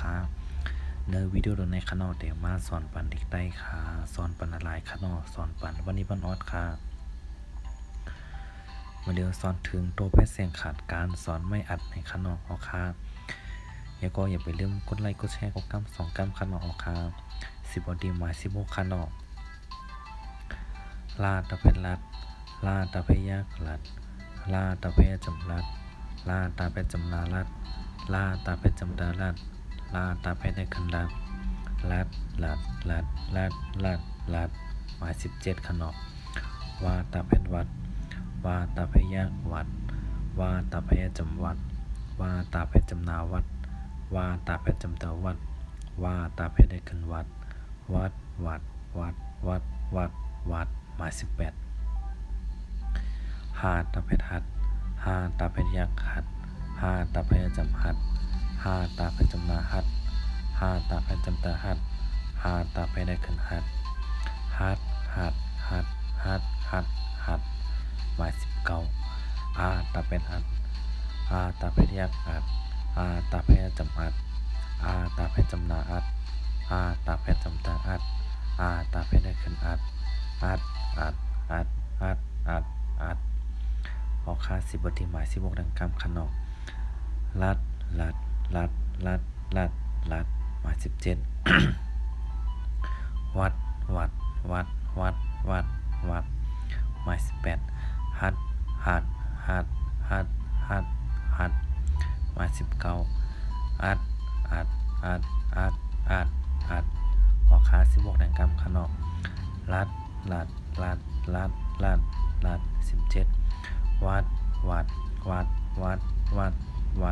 ค่ะในวิดีโอในขนอเดี๋ยวมาสอนปันเด็กได้ค่ะสอนปันอะไรขนอสอนปันวันนี้ปันออดค่ะมาเดี๋ยวสอนถึงตัวแพทย์เสียงขาดการสอนไม่อัดในขนอเอาค่ะอย่าไปลืมกดไลค์กดแชร์กดกำ2 กำขนอเอาค่ะ10อดีหมาย16ขนอลาตะเพชรลัดลาตะเพยักลัดลาตะเพจำลัดลาตาเพจำนาลัดลาตาเพจำดาลัดลาตาเพได้คันลัดลัดหมาย17ขนอกว่าตาเพชรวัดว่าตาเพยักวัดว่าตาเพจำวัดว่าตาเพจำนาวัดว่าตาเพจำดาวัดว่าตาเพได้คันวัดวัดหมาย18หาตาเพชรหัดหาตาเพชรยักหัดหาตาเพชรจำหัดหาตาเพชรจำนาหัดหาตาเพชรจำตาหัดหาตาเพชรได้ขึ้นหัดหมาย19ตาเพชรหัดตาเพชรยักหัดตาเพชรจำหัดตาเพชรจำนาหัดตาเพชรจำตาหัดตาเพชรได้ขึ้นหัดออกค่า10บทที่หมาย16ดังกำขนอกลัดหมาย17วัดหมาย18หัดหมาย19ออกค่า16ดังกำขนอกลัด17วั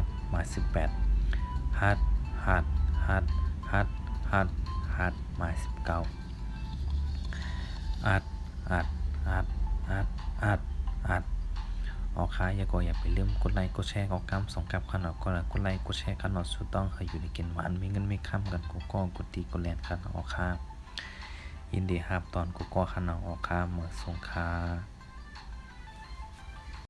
ดหมาย18หัดหมาย19ออกค่าอย่าไปลืมกดไลค์กดแชร์กำ2 กำขนอกก็แล้วกดไลค์กดแชร์ขนอกสุดต้องเคยอยู่ในเกณฑ์หวานมีเงินไม่ค้ำกันกดตีกดแลนขนอกออกค่ายินดีครับตอนขนอกออกค่าเมื่อสงค่า